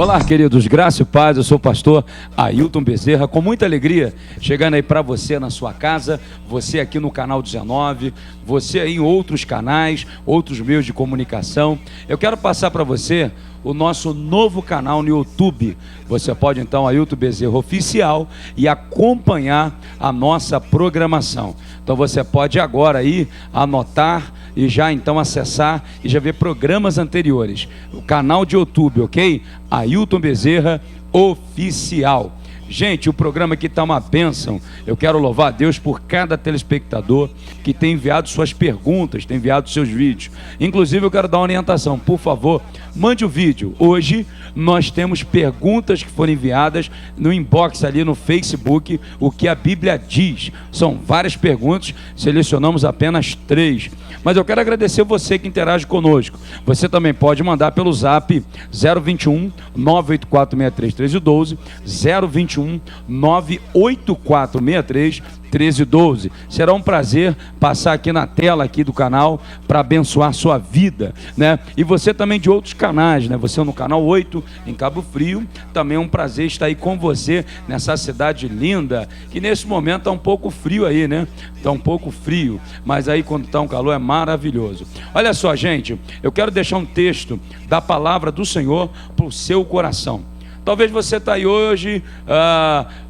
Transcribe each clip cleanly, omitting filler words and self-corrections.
Olá, queridos, graça e paz, eu sou o pastor Ailton Bezerra, com muita alegria, chegando aí para você na sua casa, você aqui no canal 19, você aí em outros canais, outros meios de comunicação. Eu quero passar para você o nosso novo canal no YouTube. Você pode então Ailton Bezerra Oficial e acompanhar a nossa programação. Então você pode agora aí anotar e já então acessar e já ver programas anteriores. O canal de YouTube, ok? Ailton Bezerra Oficial. Gente, o programa aqui está uma bênção. Eu quero louvar a Deus por cada telespectador que tem enviado suas perguntas, tem enviado seus vídeos. Inclusive, eu quero dar uma orientação. Por favor, mande o vídeo. Hoje, nós temos perguntas que foram enviadas no inbox ali no Facebook, o que a Bíblia diz. São várias perguntas, selecionamos apenas 3. Mas eu quero agradecer você que interage conosco. Você também pode mandar pelo zap 021 98463 1312, 021 98463 1312. Será um prazer passar aqui na tela aqui do canal para abençoar sua vida, né? E você também de outros canais, né? Você no canal 8 em Cabo Frio, também é um prazer estar aí com você nessa cidade linda, que nesse momento está um pouco frio aí, né? Está um pouco frio, mas aí quando está um calor é maravilhoso. Olha só, gente, eu quero deixar um texto da palavra do Senhor para o seu coração. Talvez você está aí hoje,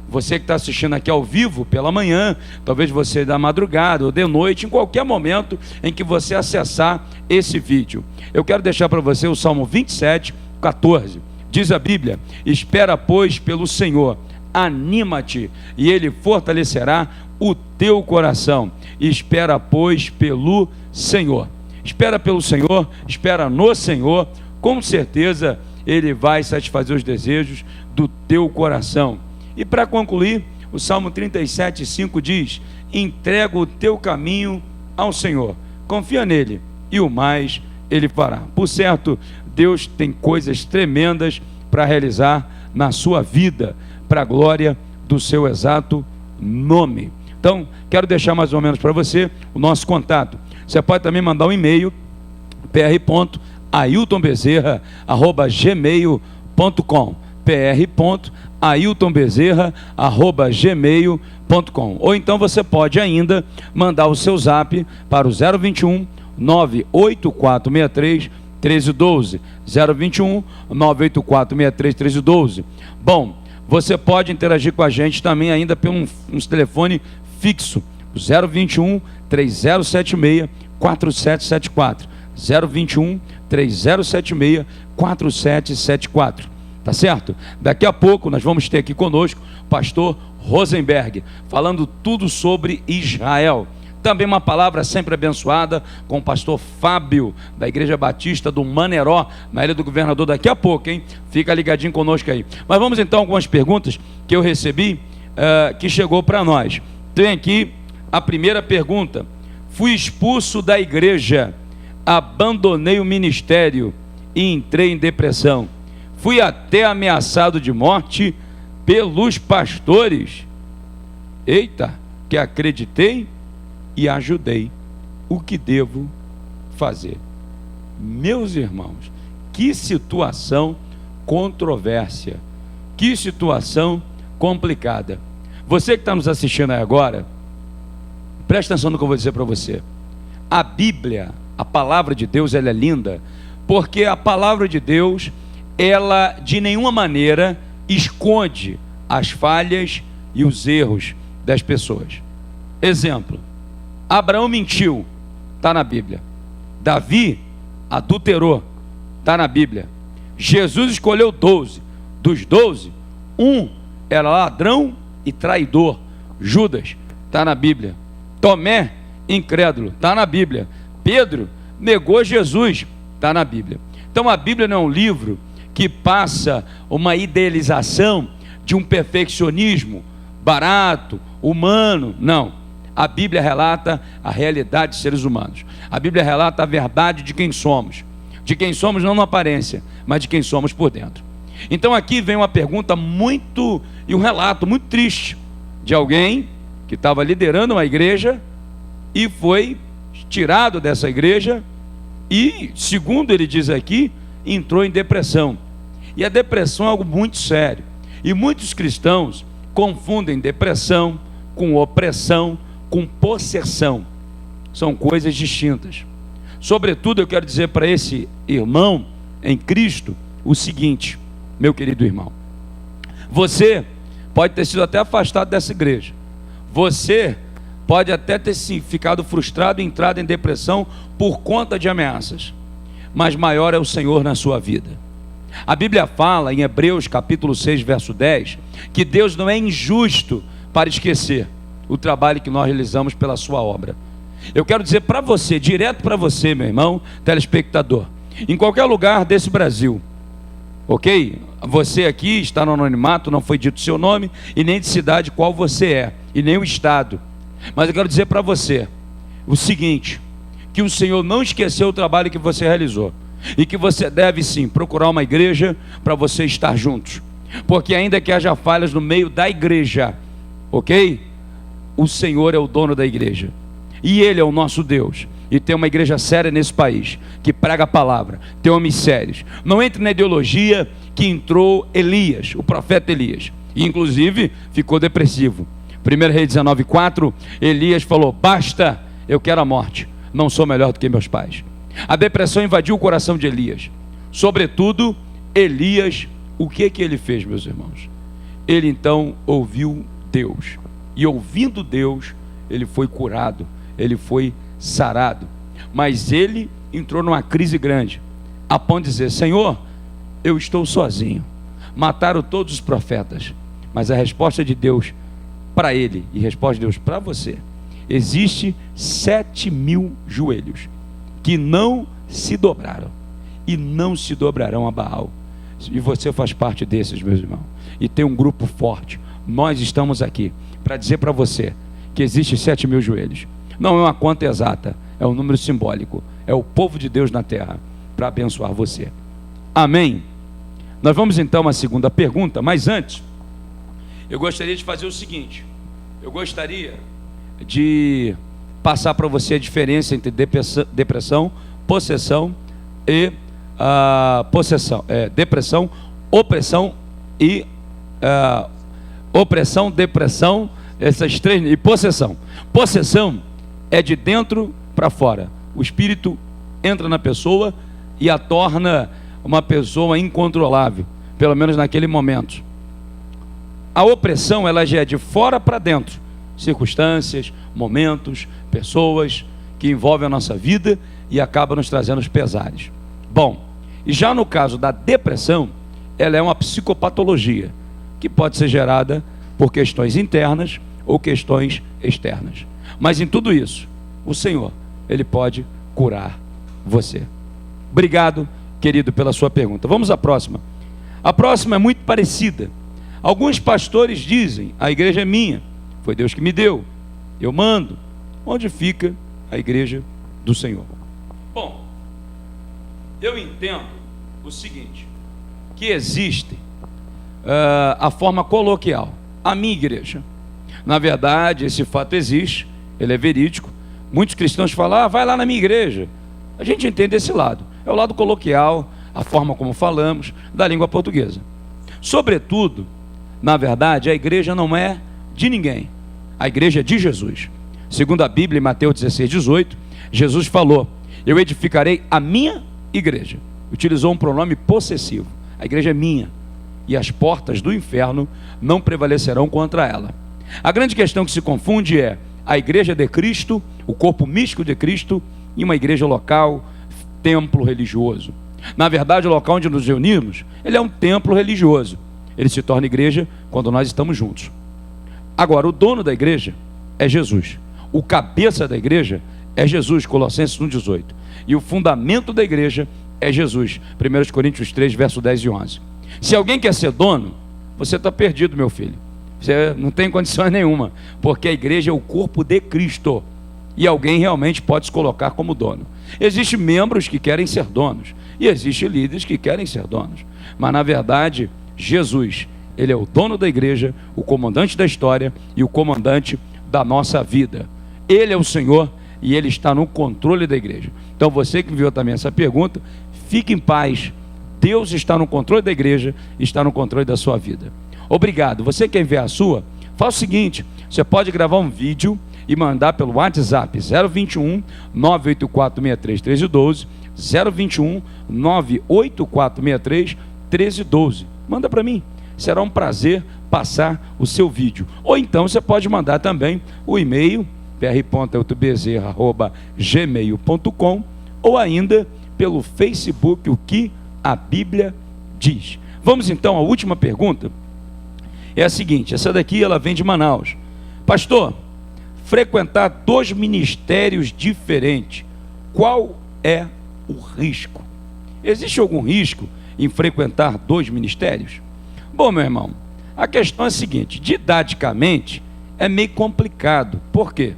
você que está assistindo aqui ao vivo pela manhã, talvez você da madrugada ou de noite, em qualquer momento em que você acessar esse vídeo. Eu quero deixar para você o Salmo 27, 14. Diz a Bíblia: espera, pois, pelo Senhor, anima-te, e Ele fortalecerá o teu coração. Espera, pois, pelo Senhor. Espera pelo Senhor, espera no Senhor, com certeza Ele vai satisfazer os desejos do teu coração. E para concluir, o Salmo 37, 5 diz: entrega o teu caminho ao Senhor, confia nele, e o mais Ele fará. Por certo, Deus tem coisas tremendas para realizar na sua vida, para a glória do seu exato nome. Então, quero deixar mais ou menos para você o nosso contato. Você pode também mandar um e-mail, pr.ailtonbezerra@gmail.com, pr.ailtonbezerra@gmail.com. Ou então você pode ainda mandar o seu zap para o 021 98463 1312, 021 98463 1312. Bom, você pode interagir com a gente também ainda pelo um telefone fixo, 021 3076 4774, 021 3076 4774. Tá certo? Daqui a pouco nós vamos ter aqui conosco o pastor Rosenberg, falando tudo sobre Israel. Também uma palavra sempre abençoada com o pastor Fábio, da Igreja Batista do Maneró, na Ilha do Governador, daqui a pouco, hein? Fica ligadinho conosco aí. Mas vamos então a algumas perguntas que eu recebi, que chegou para nós. Tem aqui a primeira pergunta: fui expulso da igreja, abandonei o ministério e entrei em depressão. Fui até ameaçado de morte pelos pastores. Eita, que acreditei e ajudei. O que devo fazer? Meus irmãos, que situação controvérsia, que situação complicada. Você que está nos assistindo aí agora, presta atenção no que eu vou dizer para você. A Bíblia, a palavra de Deus, ela é linda, porque a palavra de Deus, ela de nenhuma maneira esconde as falhas e os erros das pessoas. Exemplo: Abraão mentiu, está na Bíblia. Davi adulterou, está na Bíblia. Jesus escolheu 12, dos 12, um era ladrão e traidor, Judas, está na Bíblia. Tomé, incrédulo, está na Bíblia. Pedro negou Jesus, está na Bíblia. Então a Bíblia não é um livro que passa uma idealização de um perfeccionismo barato, humano, não. A Bíblia relata a realidade de seres humanos. A Bíblia relata a verdade de quem somos não na aparência, mas de quem somos por dentro. Então aqui vem uma pergunta e um relato muito triste de alguém que estava liderando uma igreja e foi tirado dessa igreja e, segundo ele diz aqui, entrou em depressão. E a depressão é algo muito sério. E muitos cristãos confundem depressão com opressão, com possessão. São coisas distintas. Sobretudo, eu quero dizer para esse irmão em Cristo o seguinte, meu querido irmão. Você pode ter sido até afastado dessa igreja. Você pode até ter ficado frustrado e entrado em depressão por conta de ameaças. Mas maior é o Senhor na sua vida. A Bíblia fala em Hebreus capítulo 6, verso 10, que Deus não é injusto para esquecer o trabalho que nós realizamos pela sua obra. Eu quero dizer para você, direto para você, meu irmão, telespectador, em qualquer lugar desse Brasil, ok? Você aqui está no anonimato, não foi dito seu nome e nem de cidade qual você é, e nem o estado. Mas eu quero dizer para você o seguinte, que o Senhor não esqueceu o trabalho que você realizou, e que você deve sim procurar uma igreja para você estar juntos, porque ainda que haja falhas no meio da igreja, ok? O Senhor é o dono da igreja, e Ele é o nosso Deus, e tem uma igreja séria nesse país, que prega a palavra, tem homens sérios. Não entre na ideologia que entrou Elias, o profeta Elias, e inclusive ficou depressivo. 1 Reis 19:4, Elias falou, basta, eu quero a morte, não sou melhor do que meus pais. A depressão invadiu o coração de Elias. Sobretudo, Elias, o que ele fez, meus irmãos? Ele então ouviu Deus, e ouvindo Deus, ele foi curado, ele foi sarado. Mas ele entrou numa crise grande, a ponto de dizer, Senhor, eu estou sozinho, mataram todos os profetas. Mas a resposta de Deus para ele, e resposta de Deus para você, existe 7.000 joelhos que não se dobraram e não se dobrarão a Baal, e você faz parte desses, meus irmãos, e tem um grupo forte. Nós estamos aqui para dizer para você que existe 7.000 joelhos. Não é uma conta exata, é um número simbólico, é o povo de Deus na terra para abençoar você. Amém? Nós vamos então à segunda pergunta, mas antes eu gostaria de fazer o seguinte, eu gostaria de passar para você a diferença entre depressão, possessão e depressão, opressão e opressão, depressão, essas três, e possessão. Possessão é de dentro para fora. O espírito entra na pessoa e a torna uma pessoa incontrolável, pelo menos naquele momento. A opressão, ela já é de fora para dentro. Circunstâncias, momentos, pessoas que envolvem a nossa vida e acabam nos trazendo os pesares. Bom, e já no caso da depressão, ela é uma psicopatologia que pode ser gerada por questões internas ou questões externas. Mas em tudo isso, o Senhor, Ele pode curar você. Obrigado, querido, pela sua pergunta. Vamos à próxima. A próxima é muito parecida. Alguns pastores dizem, a igreja é minha, foi Deus que me deu, eu mando. Onde fica a igreja do Senhor? Bom, eu entendo o seguinte, que existe a forma coloquial, a minha igreja. Na verdade, esse fato existe, ele é verídico. Muitos cristãos falam, vai lá na minha igreja. A gente entende esse lado, é o lado coloquial, a forma como falamos, da língua portuguesa. Sobretudo, na verdade, a igreja não é de ninguém, a igreja é de Jesus. Segundo a Bíblia, em Mateus 16:18, Jesus falou, eu edificarei a minha igreja. Utilizou um pronome possessivo, a igreja é minha, e as portas do inferno não prevalecerão contra ela. A grande questão que se confunde é a igreja de Cristo, o corpo místico de Cristo, e uma igreja local, templo religioso. Na verdade, o local onde nos reunimos, ele é um templo religioso. Ele se torna igreja quando nós estamos juntos. Agora, o dono da igreja é Jesus. O cabeça da igreja é Jesus, Colossenses 1:18. E o fundamento da igreja é Jesus, 1 Coríntios 3, verso 10 e 11. Se alguém quer ser dono, você está perdido, meu filho. Você não tem condição nenhuma, porque a igreja é o corpo de Cristo. E alguém realmente pode se colocar como dono. Existem membros que querem ser donos, e existem líderes que querem ser donos. Mas na verdade, Jesus, Ele é o dono da igreja, o comandante da história e o comandante da nossa vida. Ele é o Senhor e Ele está no controle da igreja. Então você que enviou também essa pergunta, fique em paz, Deus está no controle da igreja, está no controle da sua vida. Obrigado. Você quer enviar a sua? Faz o seguinte, você pode gravar um vídeo e mandar pelo WhatsApp 021 98463 1312, 021 98463 1312. Manda para mim. Será um prazer passar o seu vídeo. Ou então você pode mandar também o e-mail pr.bezerra@gmail.com ou ainda pelo Facebook, o que a Bíblia diz. Vamos então à última pergunta. É a seguinte, essa daqui ela vem de Manaus. Pastor, frequentar 2 ministérios diferentes, qual é o risco? Existe algum risco em frequentar 2 ministérios? Bom, meu irmão, a questão é a seguinte, didaticamente é meio complicado. Por quê?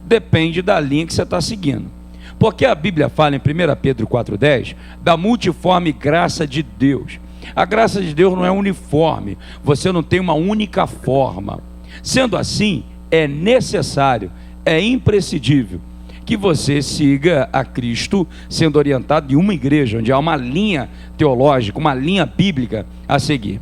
Depende da linha que você está seguindo. Porque a Bíblia fala em 1 Pedro 4,10 da multiforme graça de Deus. A graça de Deus não é uniforme, você não tem uma única forma. Sendo assim, é necessário, é imprescindível que você siga a Cristo sendo orientado em uma igreja, onde há uma linha teológica, uma linha bíblica a seguir.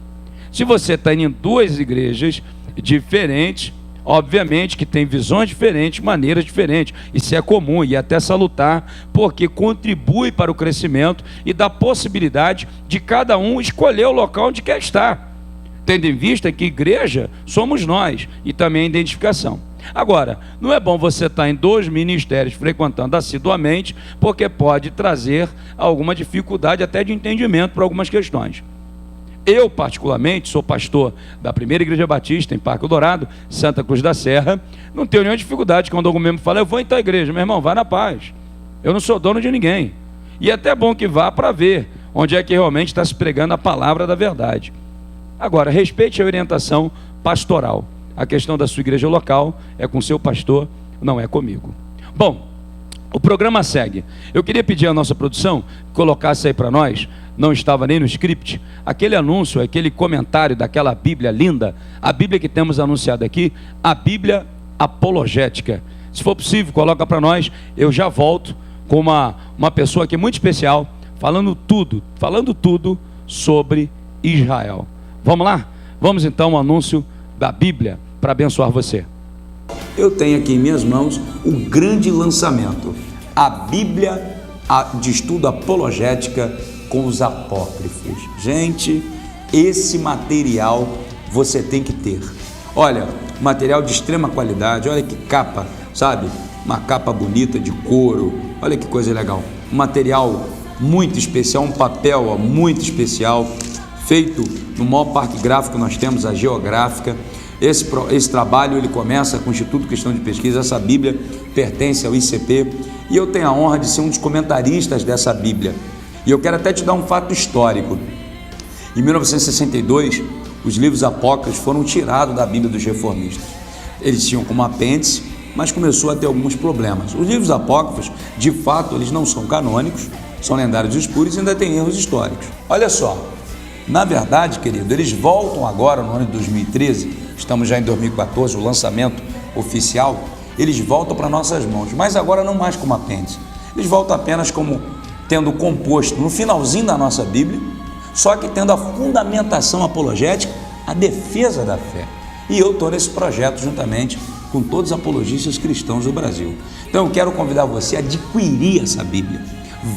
Se você está indo em 2 igrejas diferentes, obviamente que tem visões diferentes, maneiras diferentes. Isso é comum e até salutar, porque contribui para o crescimento e dá possibilidade de cada um escolher o local onde quer estar, tendo em vista que igreja somos nós e também a identificação. Agora, não é bom você estar em 2 ministérios frequentando assiduamente, porque pode trazer alguma dificuldade até de entendimento para algumas questões. Eu, particularmente, sou pastor da Primeira Igreja Batista, em Parque Dourado, Santa Cruz da Serra. Não tenho nenhuma dificuldade quando algum membro fala, eu vou em tal igreja. Meu irmão, vai na paz. Eu não sou dono de ninguém. E é até bom que vá para ver onde é que realmente está se pregando a palavra da verdade. Agora, respeite a orientação pastoral. A questão da sua igreja local é com o seu pastor, não é comigo. Bom, o programa segue. Eu queria pedir à nossa produção que colocasse aí para nós, não estava nem no script, aquele anúncio, aquele comentário daquela Bíblia linda, a Bíblia que temos anunciado aqui, a Bíblia apologética. Se for possível, coloca para nós, eu já volto com uma pessoa aqui muito especial, falando tudo sobre Israel. Vamos lá? Vamos então ao anúncio da Bíblia para abençoar você. Eu tenho aqui em minhas mãos o grande lançamento, a Bíblia de estudo apologética com os apócrifos. Gente, esse material você tem que ter. Olha, material de extrema qualidade, olha que capa, sabe? Uma capa bonita de couro, olha que coisa legal. Um material muito especial, um papel muito especial, feito no maior parque gráfico que nós temos, a Geográfica. Esse trabalho ele começa com o Instituto Cristão de Pesquisa. Essa Bíblia pertence ao ICP e eu tenho a honra de ser um dos comentaristas dessa Bíblia. E eu quero até te dar um fato histórico. Em 1962, os livros apócrifos foram tirados da Bíblia dos reformistas. Eles tinham como apêndice, mas começou a ter alguns problemas. Os livros apócrifos, de fato, eles não são canônicos, são lendários e espúrios e ainda têm erros históricos. Olha só, na verdade, querido, eles voltam agora no ano de 2013, estamos já em 2014, o lançamento oficial, eles voltam para nossas mãos, mas agora não mais como apêndice. Eles voltam apenas como tendo composto no finalzinho da nossa Bíblia, só que tendo a fundamentação apologética, a defesa da fé. E eu estou nesse projeto juntamente com todos os apologistas cristãos do Brasil. Então eu quero convidar você a adquirir essa Bíblia.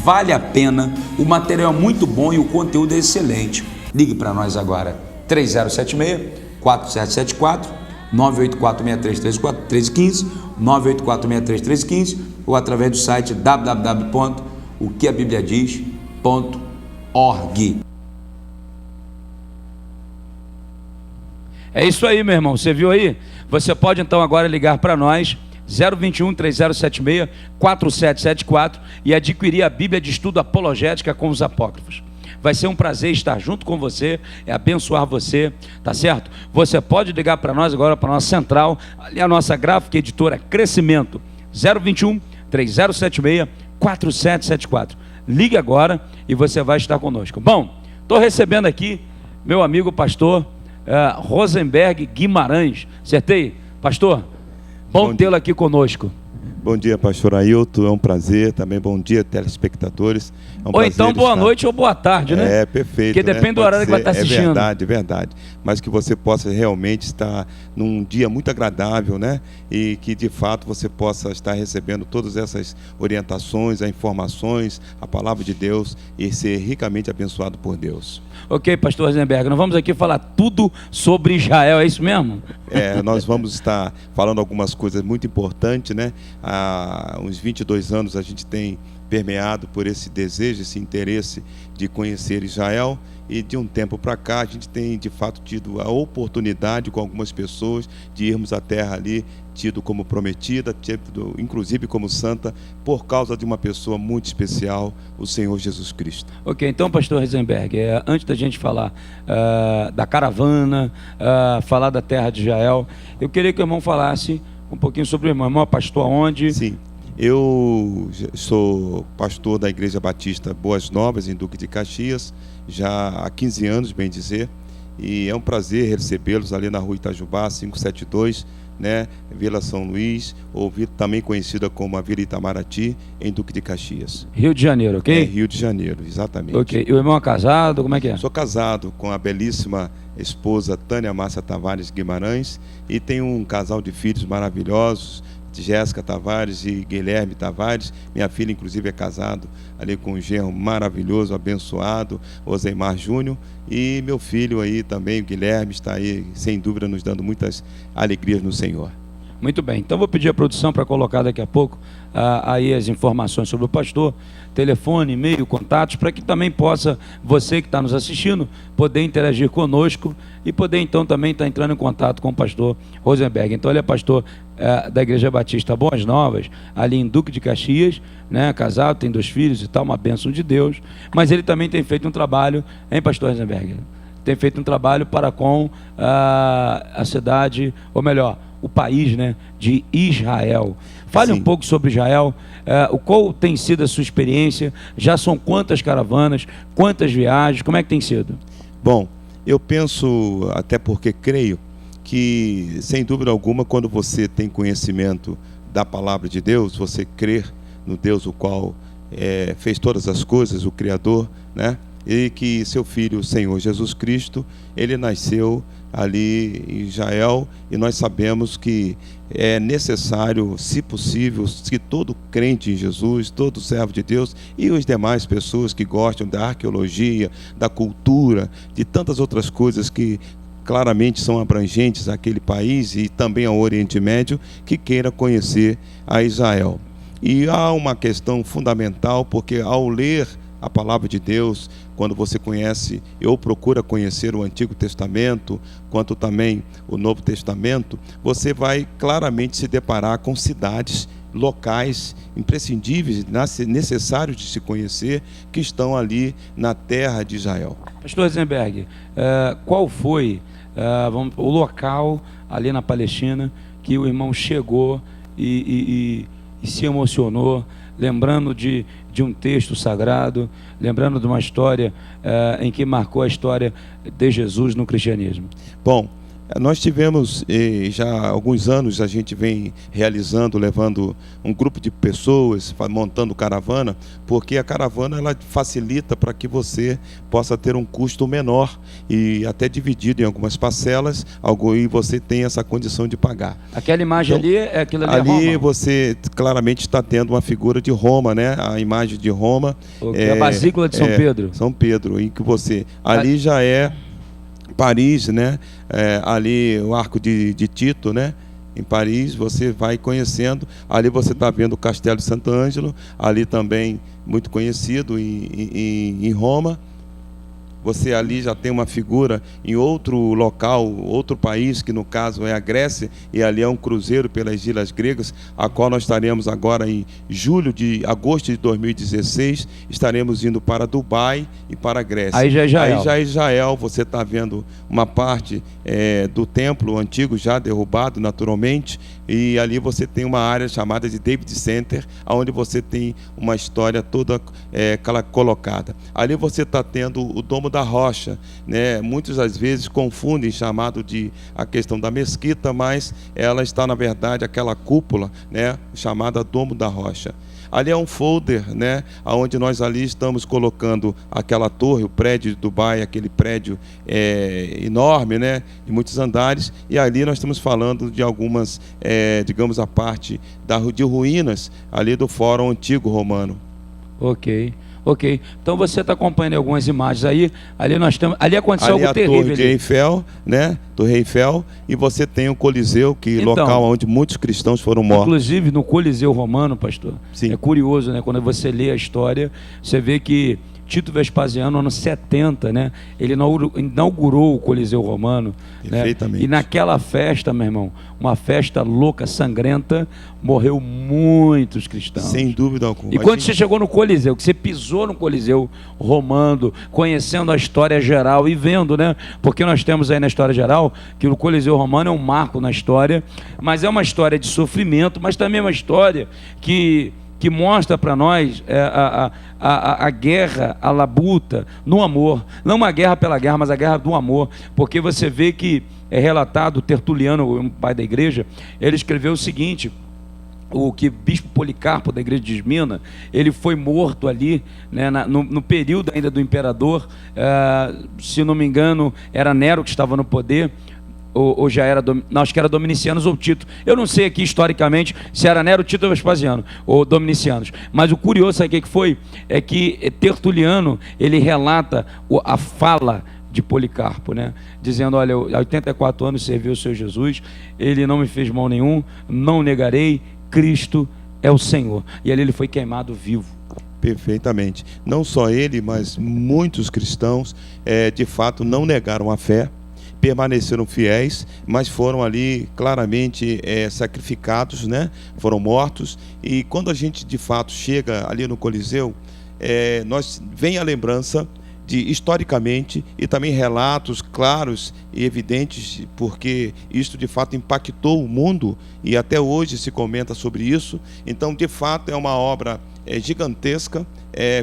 Vale a pena, o material é muito bom e o conteúdo é excelente. Ligue para nós agora, 3076-4774, 984-6334-1315, 984-633315, ou através do site www.oqueabibliadiz.org. É isso aí, meu irmão, você viu aí? Você pode então agora ligar para nós, 021-3076-4774, e adquirir a Bíblia de Estudo Apologética com os Apócrifos. Vai ser um prazer estar junto com você, é abençoar você, tá certo? Você pode ligar para nós agora, para a nossa central, ali a nossa gráfica editora Crescimento, 021-3076-4774. Ligue agora e você vai estar conosco. Bom, estou recebendo aqui meu amigo pastor Rosenberg Guimarães. Acertei? Pastor, bom tê-lo aqui conosco. Bom dia, pastor Ailton, é um prazer. Também bom dia, telespectadores. É um Ou então prazer boa estar- noite ou boa tarde, né? É, perfeito. Porque depende do Pode horário que vai ser, estar assistindo. É verdade, é verdade. Mas que você possa realmente estar num dia muito agradável, né? E que de fato você possa estar recebendo todas essas orientações, as informações, a palavra de Deus e ser ricamente abençoado por Deus. Ok, pastor Rosenberg, nós vamos aqui falar tudo sobre Israel, é isso mesmo? Nós vamos estar falando algumas coisas muito importantes, né? Há uns 22 anos a gente tem permeado por esse desejo, esse interesse de conhecer Israel, e de um tempo para cá a gente tem de fato tido a oportunidade com algumas pessoas de irmos à terra ali, tido como prometida, tido inclusive como santa, por causa de uma pessoa muito especial, o Senhor Jesus Cristo. Ok, então, pastor Rosenberg, antes da gente falar da caravana, falar da terra de Israel, eu queria que o irmão falasse um pouquinho sobre o irmão. Irmão, pastor aonde? Sim, eu sou pastor da Igreja Batista Boas Novas, em Duque de Caxias, já há 15 anos, bem dizer, e é um prazer recebê-los ali na rua Itajubá, 572, né, Vila São Luís, ou também conhecida como a Vila Itamaraty, em Duque de Caxias. Rio de Janeiro, ok? Rio de Janeiro, exatamente. Ok, e o irmão é casado, como é que é? Sou casado com a belíssima esposa Tânia Márcia Tavares Guimarães e tenho um casal de filhos maravilhosos, Jéssica Tavares e Guilherme Tavares. Minha filha, inclusive, é casado ali com um genro maravilhoso, abençoado, Oseimar Júnior. E meu filho aí também, o Guilherme, está aí, sem dúvida, nos dando muitas alegrias no Senhor. Muito bem, então vou pedir à produção para colocar daqui a pouco aí as informações sobre o pastor, telefone, e-mail, contatos, para que também possa, você que está nos assistindo, poder interagir conosco e poder então também estar entrando em contato com o pastor Rosenberg. Então ele é pastor da Igreja Batista Boas Novas, ali em Duque de Caxias, né, casado, tem 2 filhos e tal, uma bênção de Deus, mas ele também tem feito um trabalho, hein, pastor Rosenberg? Tem feito um trabalho para com a cidade, ou melhor, o país, né, de Israel. Fale um pouco sobre Israel, qual tem sido a sua experiência, já são quantas caravanas, quantas viagens, como é que tem sido? Bom, eu penso, até porque creio, que sem dúvida alguma, quando você tem conhecimento da palavra de Deus, você crer no Deus o qual fez todas as coisas, o Criador, né? E que seu filho, o Senhor Jesus Cristo, ele nasceu ali em Israel, e nós sabemos que é necessário, se possível, que todo crente em Jesus, todo servo de Deus e as demais pessoas que gostam da arqueologia, da cultura, de tantas outras coisas que claramente são abrangentes àquele país e também ao Oriente Médio, que queira conhecer a Israel. E há uma questão fundamental, porque ao ler a palavra de Deus, quando você conhece ou procura conhecer o Antigo Testamento, quanto também o Novo Testamento, você vai claramente se deparar com cidades, locais imprescindíveis, necessários de se conhecer, que estão ali na terra de Israel. Pastor Rosenberg, qual foi o local ali na Palestina que o irmão chegou e se emocionou, lembrando de um texto sagrado, lembrando de uma história em que marcou a história de Jesus no cristianismo? Bom, nós tivemos já há alguns anos, a gente vem realizando, levando um grupo de pessoas, montando caravana, porque a caravana ela facilita para que você possa ter um custo menor e até dividido em algumas parcelas, e você tem essa condição de pagar. Aquela imagem então, ali é aquilo ali, ali é Roma? Você claramente está tendo uma figura de Roma, né? A imagem de Roma. A Basílica de São Pedro. São Pedro, em que você ali já é Paris, né? Ali o Arco de Tito, né? Em Paris, você vai conhecendo. Ali você está vendo o Castelo de Santo Ângelo, ali também muito conhecido em Roma. Você ali já tem uma figura em outro local, outro país, que no caso é a Grécia, e ali é um cruzeiro pelas ilhas gregas, a qual nós estaremos agora em agosto de 2016, estaremos indo para Dubai e para a Grécia. Aí já é Israel. Aí já é Israel, você está vendo uma parte do templo antigo já derrubado naturalmente, e ali você tem uma área chamada de David Center, onde você tem uma história toda colocada. Ali você está tendo o Domo da Rocha, né? Muitas às vezes confundem chamado de a questão da mesquita, mas ela está na verdade aquela cúpula, né? Chamada Domo da Rocha. Ali é um folder, né, onde nós ali estamos colocando aquela torre, o prédio de Dubai, aquele prédio enorme, né, de muitos andares, e ali nós estamos falando de algumas, digamos, a parte de ruínas ali do Fórum Antigo Romano. Ok. Então você está acompanhando algumas imagens aí. Ali nós temos. Ali aconteceu algo terrível. Ali a Torre de Eiffel, né? Torre Eiffel, e você tem o Coliseu, local onde muitos cristãos foram mortos. Inclusive no Coliseu Romano, pastor. Sim. É curioso, né? Quando você lê a história, você vê que Tito Vespasiano, no ano 70, né? Ele inaugurou o Coliseu Romano. Perfeitamente. Né? E naquela festa, meu irmão, uma festa louca, sangrenta, morreu muitos cristãos. Sem dúvida alguma. E quando você chegou no Coliseu, que você pisou no Coliseu Romano, conhecendo a história geral e vendo, né? Porque nós temos aí na história geral que o Coliseu Romano é um marco na história, mas é uma história de sofrimento, mas também é uma história que mostra para nós a guerra, a labuta no amor. Não uma guerra pela guerra, mas a guerra do amor. Porque você vê que é relatado, Tertuliano, um pai da igreja, ele escreveu o seguinte: o que bispo Policarpo da igreja de Esmina, ele foi morto ali, né, no período ainda do imperador, se não me engano, era Nero que estava no poder, ou já era, não, acho que era Dominicianos ou Tito. Eu não sei aqui historicamente se era Nero, Tito ou Vespasiano, ou Dominicianos. Mas o curioso, sabe o que foi? É que Tertuliano, ele relata a fala de Policarpo, né? Dizendo: olha, há 84 anos servi o Senhor Jesus, ele não me fez mal nenhum, não negarei, Cristo é o Senhor. E ali ele foi queimado vivo. Perfeitamente. Não só ele, mas muitos cristãos, de fato, não negaram a fé, permaneceram fiéis, mas foram ali claramente sacrificados, né? Foram mortos. E quando a gente de fato chega ali no Coliseu, vem a lembrança de, historicamente, e também relatos claros e evidentes, porque isto de fato impactou o mundo e até hoje se comenta sobre isso. Então, de fato, é uma obra gigantesca,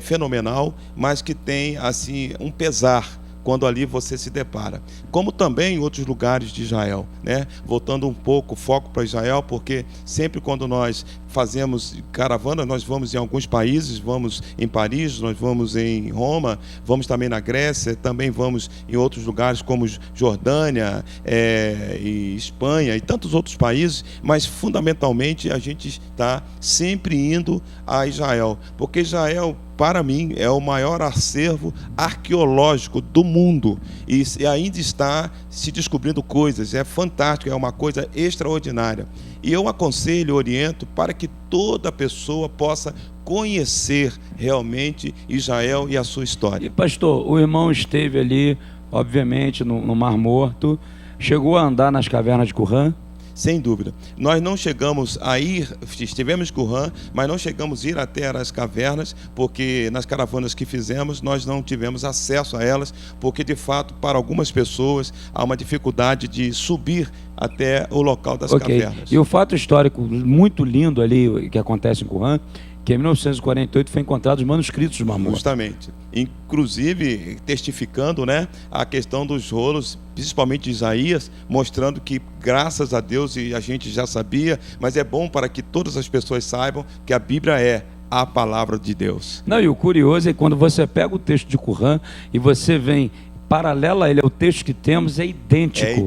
fenomenal, mas que tem assim um pesar quando ali você se depara, como também em outros lugares de Israel, né? Voltando um pouco o foco para Israel, porque sempre quando nós fazemos caravana, nós vamos em alguns países, vamos em Paris, nós vamos em Roma, vamos também na Grécia, também vamos em outros lugares como Jordânia, e Espanha e tantos outros países, mas fundamentalmente a gente está sempre indo a Israel, porque Israel, para mim, é o maior acervo arqueológico do mundo e ainda está se descobrindo coisas. É fantástico, é uma coisa extraordinária. E eu aconselho, oriento, para que toda pessoa possa conhecer realmente Israel e a sua história. E pastor, o irmão esteve ali, obviamente, no Mar Morto, chegou a andar nas cavernas de Qumran? Sem dúvida. Nós não chegamos a ir, estivemos em Qumran, mas não chegamos a ir até as cavernas, porque nas caravanas que fizemos, nós não tivemos acesso a elas, porque de fato, para algumas pessoas, há uma dificuldade de subir até o local das cavernas. E o fato histórico muito lindo ali, que acontece em Qumran, que em 1948 foi encontrado os manuscritos do Mar Morto. Justamente. Inclusive testificando, né, a questão dos rolos, principalmente de Isaías, mostrando que, graças a Deus, e a gente já sabia, mas é bom para que todas as pessoas saibam que a Bíblia é a palavra de Deus. Não, e o curioso é que quando você pega o texto de Qumran e você vem paralelo a ele, o texto que temos é idêntico. É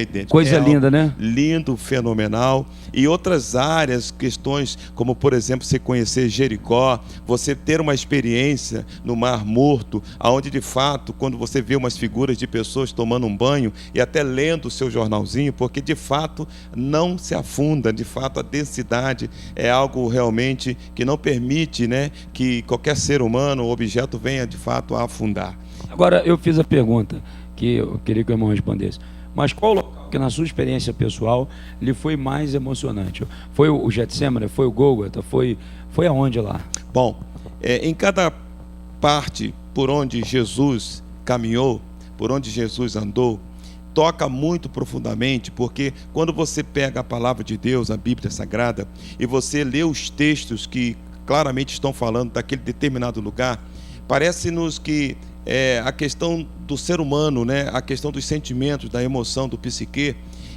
idêntico. Coisa linda, né? Lindo, fenomenal. E outras áreas, questões como, por exemplo, você conhecer Jericó, você ter uma experiência no Mar Morto, onde de fato, quando você vê umas figuras de pessoas tomando um banho e até lendo o seu jornalzinho, porque de fato não se afunda, de fato a densidade é algo realmente que não permite, né, que qualquer ser humano ou objeto venha de fato a afundar. Agora, eu fiz a pergunta que eu queria que o irmão respondesse. Mas qual local que, na sua experiência pessoal, lhe foi mais emocionante? Foi o Getsemane? Foi o Gólgota? Foi aonde lá? Bom, em cada parte por onde Jesus caminhou, por onde Jesus andou, toca muito profundamente, porque quando você pega a palavra de Deus, a Bíblia Sagrada, e você lê os textos que claramente estão falando daquele determinado lugar, parece-nos que a questão do ser humano, né, a questão dos sentimentos, da emoção, do psique,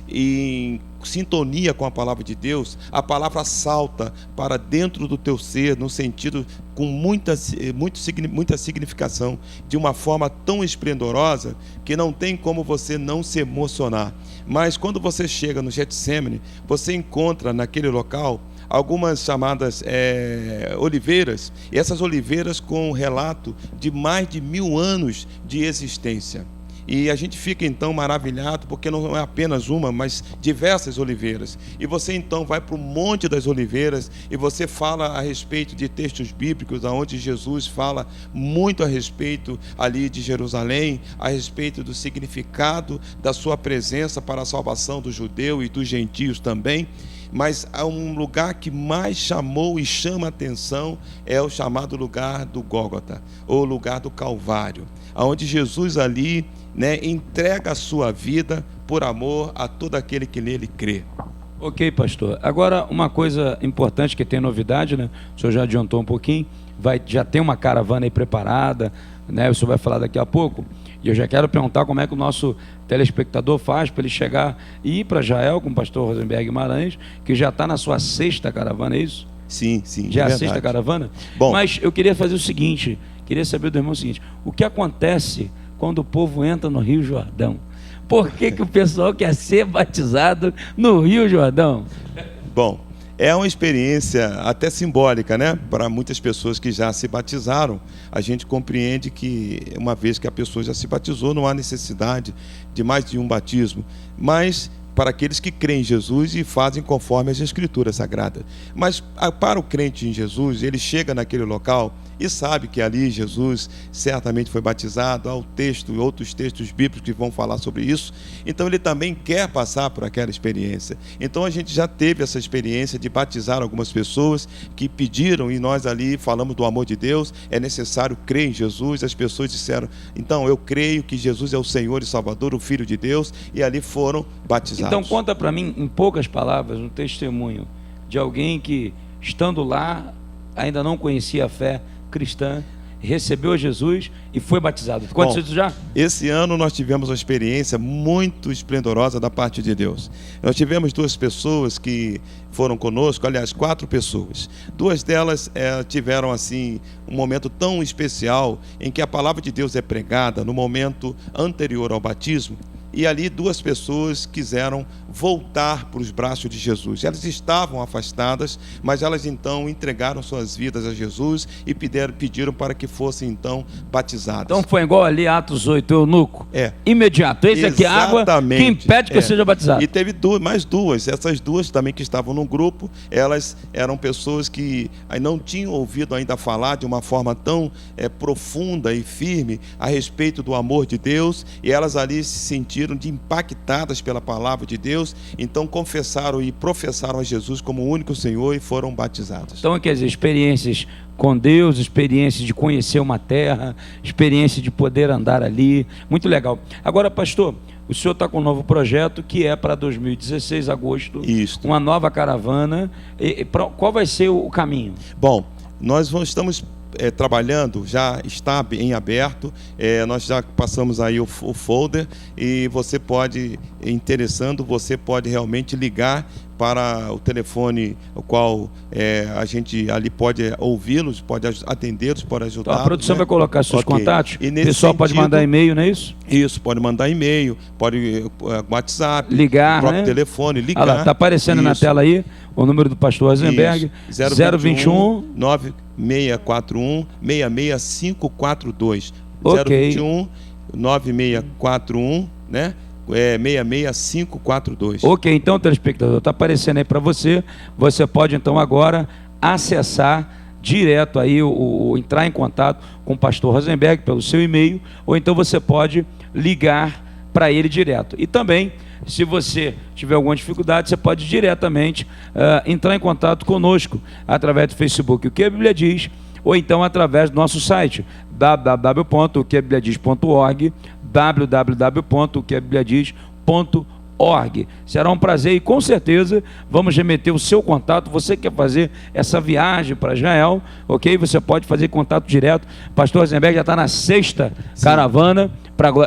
em sintonia com a palavra de Deus, a palavra salta para dentro do teu ser, no sentido com muita significação, de uma forma tão esplendorosa que não tem como você não se emocionar. Mas quando você chega no Getsemane, você encontra naquele local algumas chamadas oliveiras, e essas oliveiras com um relato de mais de 1000 anos de existência. E a gente fica então maravilhado, porque não é apenas uma, mas diversas oliveiras. E você então vai para o Monte das Oliveiras e você fala a respeito de textos bíblicos, onde Jesus fala muito a respeito ali de Jerusalém, a respeito do significado da sua presença para a salvação do judeu e dos gentios também. Mas há um lugar que mais chamou e chama a atenção, é o chamado lugar do Gólgota, ou lugar do Calvário, onde Jesus ali, entrega a sua vida por amor a todo aquele que nele crê. Ok, pastor. Agora, uma coisa importante que tem novidade, né? O senhor já adiantou um pouquinho, já tem uma caravana aí preparada, né? O senhor vai falar daqui a pouco. E eu já quero perguntar como é que o nosso telespectador faz para ele chegar e ir para Jael com o pastor Rosenberg Guimarães, que já está na sua 6ª caravana, é isso? Sim, sim. Já é a 6ª caravana? Bom, mas eu queria fazer o seguinte, queria saber do irmão o seguinte: o que acontece quando o povo entra no Rio Jordão? Por que o pessoal quer ser batizado no Rio Jordão? Bom, é uma experiência até simbólica, né? Para muitas pessoas que já se batizaram, a gente compreende que, uma vez que a pessoa já se batizou, não há necessidade de mais de um batismo. Mas para aqueles que creem em Jesus e fazem conforme as Escrituras Sagradas. Mas para o crente em Jesus, ele chega naquele local e sabe que ali Jesus certamente foi batizado, há o texto e outros textos bíblicos que vão falar sobre isso. Então ele também quer passar por aquela experiência. Então a gente já teve essa experiência de batizar algumas pessoas que pediram, e nós ali falamos do amor de Deus, é necessário crer em Jesus. As pessoas disseram: então eu creio que Jesus é o Senhor e Salvador, o Filho de Deus, e ali foram batizados. Então conta para mim, em poucas palavras, um testemunho de alguém que, estando lá, ainda não conhecia a fé cristã, recebeu Jesus e foi batizado. Aconteceu isso já? Esse ano nós tivemos uma experiência muito esplendorosa da parte de Deus. Nós tivemos 2 pessoas que foram conosco, aliás, 4 pessoas. 2 delas tiveram assim um momento tão especial em que a palavra de Deus é pregada no momento anterior ao batismo. E ali 2 pessoas quiseram voltar para os braços de Jesus. Elas estavam afastadas, mas elas então entregaram suas vidas a Jesus e pediram para que fossem então batizadas. Então foi igual ali Atos 8, eunuco. Imediato. Esse aqui é água que impede que eu seja batizado. E teve mais 2. Essas 2 também que estavam no grupo, elas eram pessoas que não tinham ouvido ainda falar de uma forma tão profunda e firme a respeito do amor de Deus, e elas ali se sentiram impactadas pela palavra de Deus, então confessaram e professaram a Jesus como o único Senhor e foram batizados. Então, quer dizer, experiências com Deus, experiência de conhecer uma terra, experiência de poder andar ali, muito legal. Agora, pastor, o senhor está com um novo projeto que é para 2016, agosto, uma nova caravana. Qual vai ser o caminho? Bom, nós estamos trabalhando, já está em aberto, nós já passamos aí o folder, e você pode, interessando, você pode realmente ligar para o telefone, o qual a gente ali pode ouvi-los, pode atendê-los, pode ajudar. Então, a produção vai colocar seus contatos, o pessoal pode mandar e-mail, não é isso? Isso, pode mandar e-mail, pode WhatsApp, ligar, próprio telefone, ligar. Está aparecendo na tela aí o número do pastor Rosenberg, 021 9641 66542. Ok. 021 9641, né? 66542. Ok, então, telespectador, está aparecendo aí para você. Você pode então agora acessar direto aí, entrar em contato com o pastor Rosenberg pelo seu e-mail, ou então você pode ligar para ele direto. E também, se você tiver alguma dificuldade, você pode diretamente entrar em contato conosco através do Facebook, o que a Bíblia diz, ou então através do nosso site www.oqueabibliadiz.org, www.oqueabibliadiz.org. Será um prazer e com certeza vamos remeter o seu contato. Você que quer fazer essa viagem para Israel, ok? Você pode fazer contato direto. Pastor Rosenberg já está na 6ª caravana,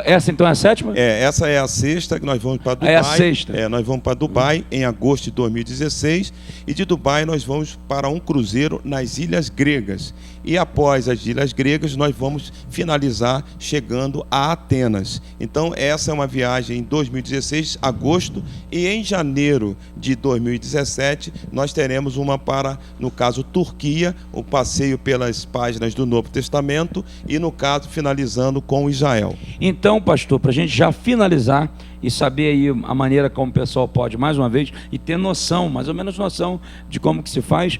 Essa então é a sétima? Essa é a sexta, que nós vamos para Dubai. É a sexta. Nós vamos para Dubai em agosto de 2016. E de Dubai nós vamos para um cruzeiro nas Ilhas Gregas. E após as Ilhas Gregas, nós vamos finalizar chegando a Atenas. Então, essa é uma viagem em 2016, agosto, e em janeiro de 2017, nós teremos uma para, no caso, Turquia, o passeio pelas páginas do Novo Testamento, e, no caso, finalizando com Israel. Então, pastor, para a gente já finalizar e saber aí a maneira como o pessoal pode, mais uma vez, e ter noção, mais ou menos noção de como que se faz.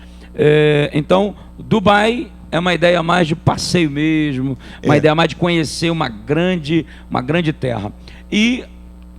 Então, Dubai é uma ideia mais de passeio mesmo, uma ideia mais de conhecer uma grande terra. E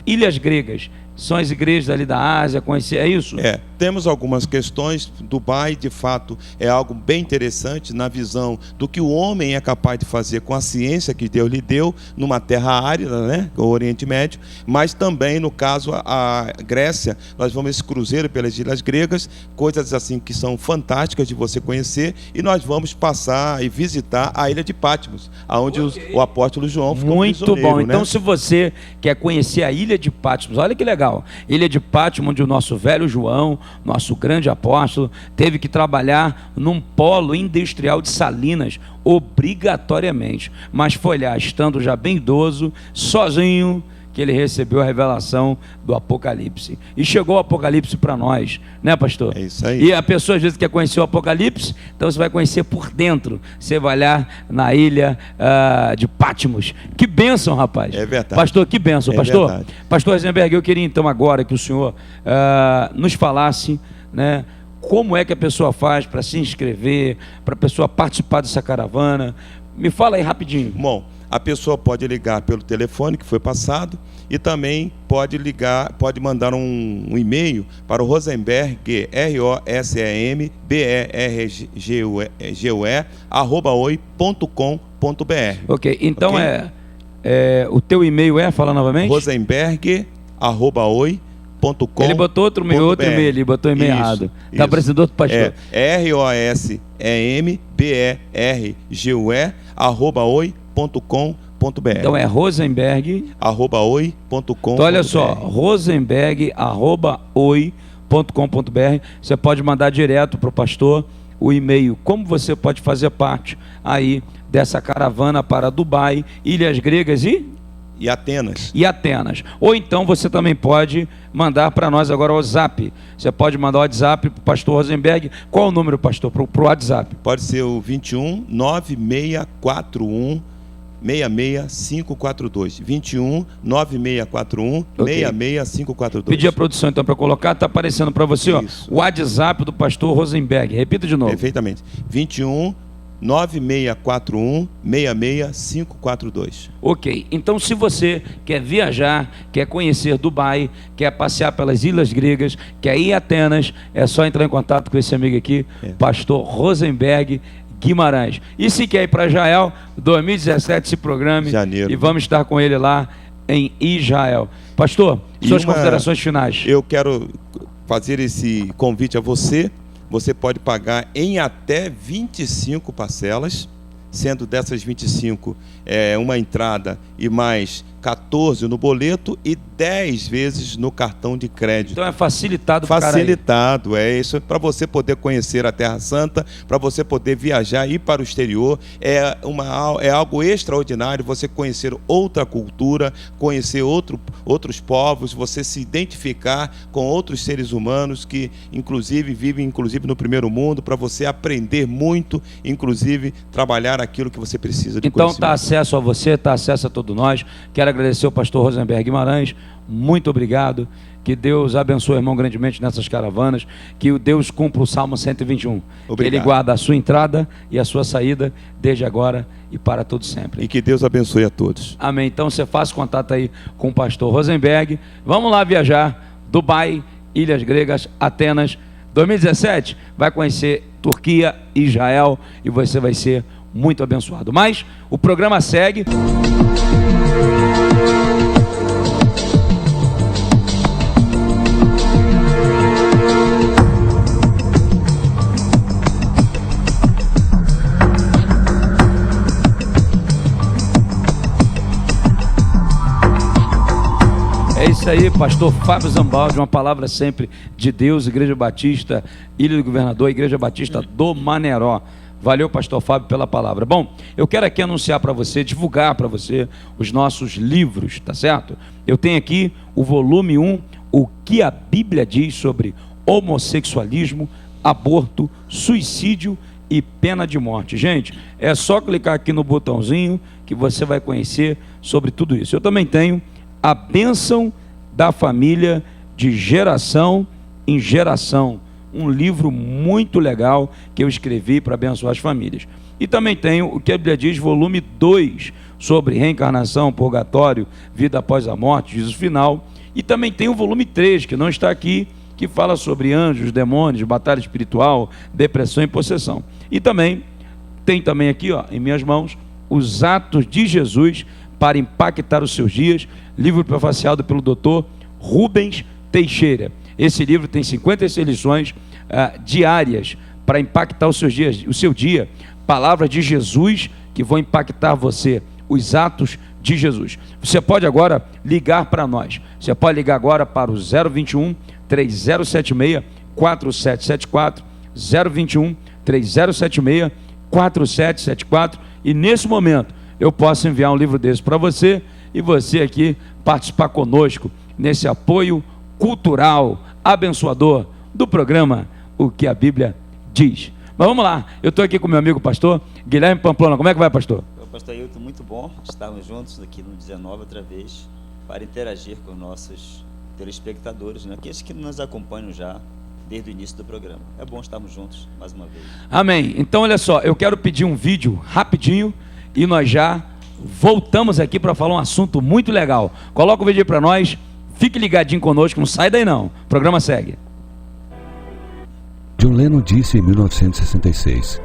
Ilhas Gregas são as igrejas ali da Ásia, conhecer, é isso? Temos algumas questões. Dubai, de fato, é algo bem interessante na visão do que o homem é capaz de fazer com a ciência que Deus lhe deu numa terra árida, né, o Oriente Médio, mas também, no caso, a Grécia, nós vamos esse cruzeiro pelas Ilhas Gregas, coisas assim que são fantásticas de você conhecer, e nós vamos passar e visitar a ilha de Patmos, onde o apóstolo João ficou muito bom, né? Então, se você quer conhecer a ilha de Patmos, olha que legal, ilha de Patmos, onde o nosso velho João, nosso grande apóstolo, teve que trabalhar num polo industrial de Salinas, obrigatoriamente, mas foi lá, estando já bem idoso, sozinho, que ele recebeu a revelação do Apocalipse. E chegou o Apocalipse para nós, né, pastor? É isso aí. E a pessoa às vezes quer conhecer o Apocalipse, então você vai conhecer por dentro. Você vai lá na ilha de Patmos. Que bênção, rapaz. É verdade. Pastor, que bênção, pastor. Verdade. Pastor Rosenberg, eu queria então agora que o senhor nos falasse, né, como é que a pessoa faz para se inscrever, para a pessoa participar dessa caravana. Me fala aí rapidinho. Bom, a pessoa pode ligar pelo telefone que foi passado e também pode mandar um e-mail para o Rosenberg, rosenbergue@oi.com.br. Ok, então okay? O teu e-mail fala novamente? rosenbergue@oi.com.br. Ele botou outro e-mail, ele botou o e-mail errado. Está parecendo outro pastor. rosenbergue@oi.com.br. Então é rosenberg@oi.com.br. Então olha só, rosenberg@oi.com.br. Você pode mandar direto para o pastor o e-mail. Como você pode fazer parte aí dessa caravana para Dubai, Ilhas Gregas e Atenas. Ou então você também pode mandar para nós agora o WhatsApp. Você pode mandar o WhatsApp para o pastor Rosenberg. Qual é o número, pastor, para o WhatsApp? Pode ser o 21 9641 66542. 21 9641 66542. Pedi a produção então para colocar, está aparecendo para você, ó, o WhatsApp do pastor Rosenberg. Repita de novo. Perfeitamente. 21 9641 66542. Ok, então se você quer viajar, quer conhecer Dubai, quer passear pelas Ilhas Gregas, quer ir a Atenas, é só entrar em contato com esse amigo aqui, pastor Rosenberg Guimarães. E se quer ir para Israel, 2017 se programe, janeiro, e vamos estar com ele lá em Israel. Pastor, suas considerações finais. Eu quero fazer esse convite a você. Você pode pagar em até 25 parcelas, sendo dessas 25 uma entrada e mais 14 no boleto e 10 vezes no cartão de crédito. Então é facilitado. Facilitado, é isso, para você poder conhecer a Terra Santa, para você poder viajar e ir para o exterior. É algo extraordinário você conhecer outra cultura, conhecer outros povos, você se identificar com outros seres humanos que inclusive vivem no primeiro mundo, para você aprender muito, inclusive trabalhar aquilo que você precisa de conhecimento. Então está acesso a você, está acesso a todos nós. Quero agradecer ao pastor Rosenberg Guimarães, muito obrigado, que Deus abençoe o irmão grandemente nessas caravanas, que o Deus cumpra o Salmo 121, obrigado. Que Ele guarda a sua entrada e a sua saída, desde agora e para todo sempre. E que Deus abençoe a todos. Amém, então você faça contato aí com o pastor Rosenberg, vamos lá viajar, Dubai, Ilhas Gregas, Atenas, 2017, vai conhecer Turquia, Israel, e você vai ser muito abençoado. Mas o programa segue. Esse aí, pastor Fábio Zambaldi, uma palavra sempre de Deus, Igreja Batista, Ilha do Governador, Igreja Batista do Maneró. Valeu, pastor Fábio, pela palavra. Bom, eu quero aqui anunciar para você, divulgar para você os nossos livros, tá certo? Eu tenho aqui o volume 1, O que a Bíblia diz sobre homossexualismo, aborto, suicídio e pena de morte. Gente, é só clicar aqui no botãozinho que você vai conhecer sobre tudo isso. Eu também tenho A Bênção da Família de Geração em Geração, um livro muito legal que eu escrevi para abençoar as famílias. E também tenho O que a Bíblia diz, volume 2, sobre reencarnação, purgatório, vida após a morte, juízo final. E também tem o volume 3, que não está aqui, que fala sobre anjos, demônios, batalha espiritual, depressão e possessão. E também, tem também aqui, ó, em minhas mãos, Os Atos de Jesus para Impactar os Seus Dias, livro prefaciado pelo Dr. Rubens Teixeira. Esse livro tem 56 lições diárias para impactar os seus dias, o seu dia, palavras de Jesus que vão impactar você, os atos de Jesus. Você pode agora ligar para nós. Você pode ligar agora para o 021 3076 4774, 021 3076 4774, e nesse momento eu posso enviar um livro desse para você e você aqui participar conosco nesse apoio cultural, abençoador do programa O que a Bíblia diz. Mas vamos lá, eu estou aqui com meu amigo pastor Guilherme Pamplona. Como é que vai, pastor? Pastor Ailton, muito bom estarmos juntos aqui no 19 outra vez para interagir com nossos telespectadores, né? Aqueles que nos acompanham já desde o início do programa. É bom estarmos juntos mais uma vez. Amém. Então olha só, eu quero pedir um vídeo rapidinho e nós já voltamos aqui para falar um assunto muito legal. Coloca o vídeo aí para nós, fique ligadinho conosco, não sai daí não, o programa segue. John Lennon disse em 1966,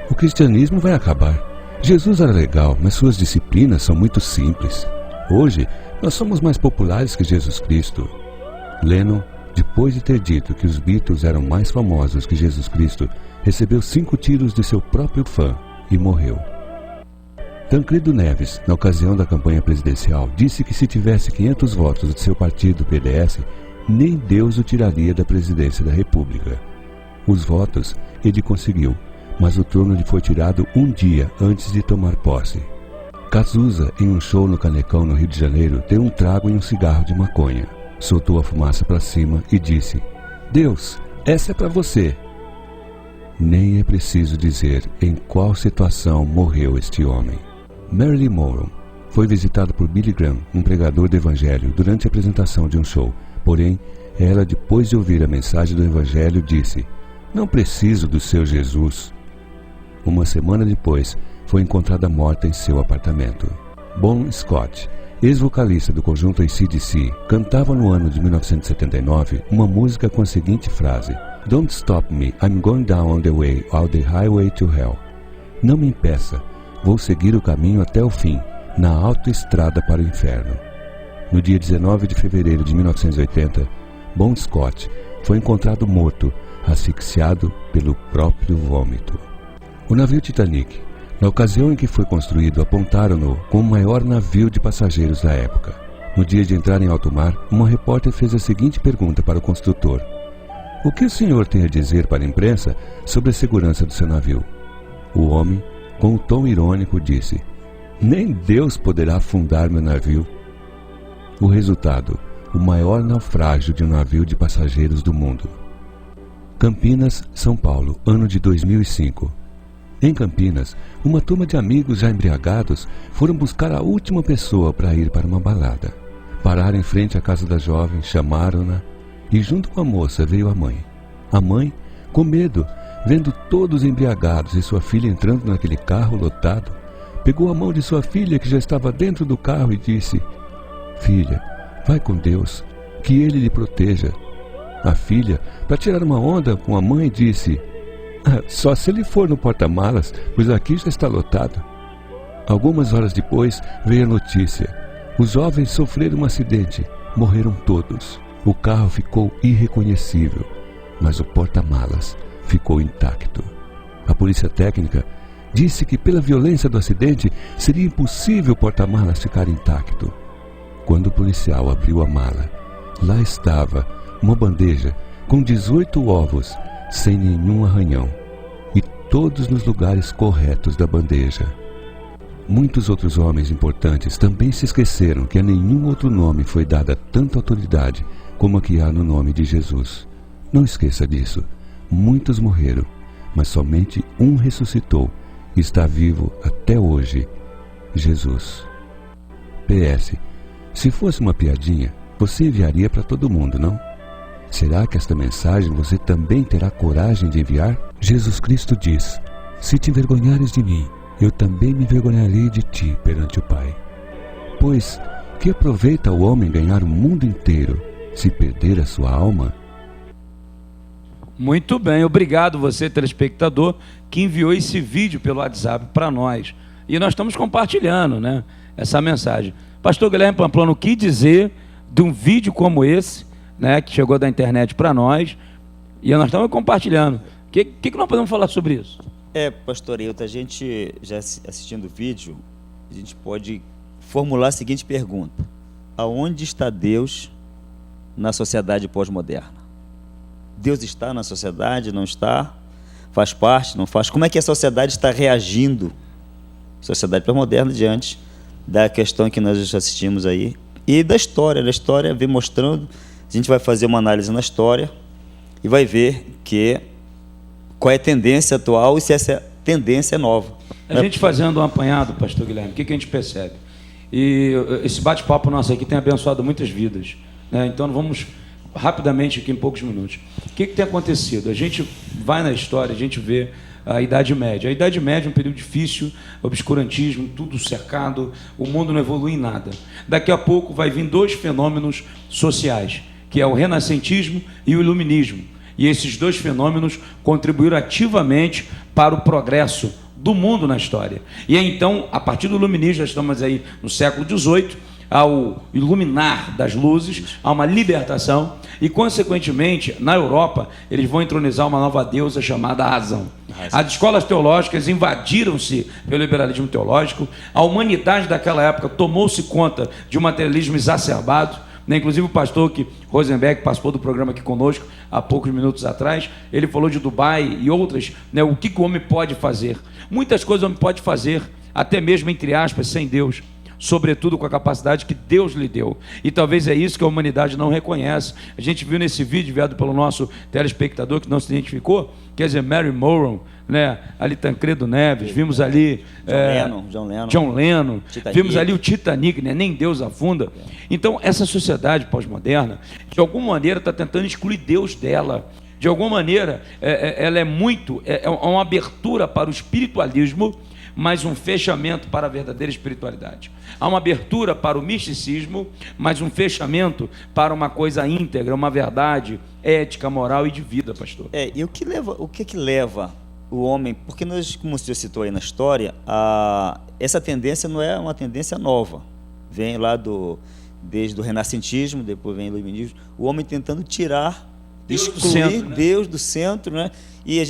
o cristianismo vai acabar. Jesus era legal, mas suas disciplinas são muito simples. Hoje, nós somos mais populares que Jesus Cristo. Lennon, depois de ter dito que os Beatles eram mais famosos que Jesus Cristo, recebeu 5 tiros de seu próprio fã e morreu. Tancredo Neves, na ocasião da campanha presidencial, disse que se tivesse 500 votos de seu partido PDS, nem Deus o tiraria da presidência da República. Os votos ele conseguiu, mas o trono lhe foi tirado um dia antes de tomar posse. Cazuza, em um show no Canecão, no Rio de Janeiro, deu um trago e um cigarro de maconha. Soltou a fumaça para cima e disse: Deus, essa é para você. Nem é preciso dizer em qual situação morreu este homem. Marilyn Monroe foi visitada por Billy Graham, um pregador do Evangelho, durante a apresentação de um show. Porém, ela, depois de ouvir a mensagem do Evangelho, disse: não preciso do seu Jesus. Uma semana depois, foi encontrada morta em seu apartamento. Bon Scott, ex-vocalista do conjunto AC/DC, cantava no ano de 1979 uma música com a seguinte frase: Don't stop me, I'm going down on the way, all the highway to hell. Não me impeça, vou seguir o caminho até o fim, na autoestrada para o inferno. No dia 19 de fevereiro de 1980, Bon Scott foi encontrado morto, asfixiado pelo próprio vômito. O navio Titanic, na ocasião em que foi construído, apontaram-no como o maior navio de passageiros da época. No dia de entrar em alto mar, uma repórter fez a seguinte pergunta para o construtor: o que o senhor tem a dizer para a imprensa sobre a segurança do seu navio? O homem, com um tom irônico, disse: nem Deus poderá afundar meu navio. O resultado: o maior naufrágio de um navio de passageiros do mundo. Campinas, São Paulo, ano de 2005. Em Campinas, uma turma de amigos já embriagados foram buscar a última pessoa para ir para uma balada. Pararam em frente à casa da jovem, chamaram-na e junto com a moça veio a mãe. A mãe, com medo, vendo todos embriagados e sua filha entrando naquele carro lotado, pegou a mão de sua filha que já estava dentro do carro e disse: filha, vai com Deus, que Ele lhe proteja. A filha, para tirar uma onda com a mãe, disse: só se ele for no porta-malas, pois aqui já está lotado. Algumas horas depois veio a notícia: os jovens sofreram um acidente, morreram todos. O carro ficou irreconhecível, mas o porta-malas ficou intacto. A polícia técnica disse que pela violência do acidente seria impossível o porta-malas ficar intacto. Quando o policial abriu a mala, lá estava uma bandeja com 18 ovos, sem nenhum arranhão, e todos nos lugares corretos da bandeja. Muitos outros homens importantes também se esqueceram que a nenhum outro nome foi dada tanta autoridade como a que há no nome de Jesus. Não esqueça disso. Muitos morreram, mas somente um ressuscitou e está vivo até hoje: Jesus. PS. Se fosse uma piadinha, você enviaria para todo mundo, não? Será que esta mensagem você também terá coragem de enviar? Jesus Cristo diz: se te envergonhares de mim, eu também me envergonharei de ti perante o Pai. Pois, que aproveita o homem ganhar o mundo inteiro, se perder a sua alma? Muito bem, obrigado você, telespectador, que enviou esse vídeo pelo WhatsApp para nós. E nós estamos compartilhando, né, essa mensagem. Pastor Guilherme Pamplona, o que dizer de um vídeo como esse, né, que chegou da internet para nós, e nós estamos compartilhando? O que nós podemos falar sobre isso? Pastor Hilton, a gente já assistindo o vídeo, a gente pode formular a seguinte pergunta: aonde está Deus na sociedade pós-moderna? Deus está na sociedade, não está? Faz parte, não faz? Como é que a sociedade está reagindo, sociedade pós-moderna, diante da questão que nós assistimos aí? E da história vem mostrando. A gente vai fazer uma análise na história e vai ver qual é a tendência atual e se essa tendência é nova. A gente fazendo um apanhado, pastor Guilherme, o que a gente percebe? E esse bate-papo nosso aqui tem abençoado muitas vidas, né? Então vamos rapidamente aqui em poucos minutos. O que tem acontecido? A gente vai na história, a gente vê a Idade Média. A Idade Média é um período difícil, obscurantismo, tudo cercado, o mundo não evolui em nada. Daqui a pouco vai vir dois fenômenos sociais, que é o renascentismo e o iluminismo. E esses dois fenômenos contribuíram ativamente para o progresso do mundo na história. E então, a partir do iluminismo, já estamos aí no século XVIII, ao iluminar das luzes, há uma libertação, e consequentemente, na Europa, eles vão entronizar uma nova deusa chamada razão. As escolas teológicas invadiram-se pelo liberalismo teológico, a humanidade daquela época tomou-se conta de um materialismo exacerbado, né? Inclusive o pastor Rosenberg participou do programa aqui conosco há poucos minutos atrás, ele falou de Dubai e outras, né? O que o homem pode fazer? Muitas coisas o homem pode fazer, até mesmo entre aspas, sem Deus, sobretudo com a capacidade que Deus lhe deu. E talvez é isso que a humanidade não reconhece. A gente viu nesse vídeo enviado pelo nosso telespectador, que não se identificou, quer dizer, Mary Moron, né? Ali Tancredo Neves, vimos ali John Lennon, vimos ali o Titanic, né? Nem Deus afunda. Então, essa sociedade pós-moderna, de alguma maneira, está tentando excluir Deus dela. De alguma maneira, ela é uma abertura para o espiritualismo, mas um fechamento para a verdadeira espiritualidade. Há uma abertura para o misticismo, mas um fechamento para uma coisa íntegra, uma verdade ética, moral e de vida, pastor. E o que leva o homem, porque nós, como você citou aí na história, essa tendência não é uma tendência nova, vem lá desde o renascentismo, depois vem o iluminismo, o homem tentando excluir Deus do centro, né? E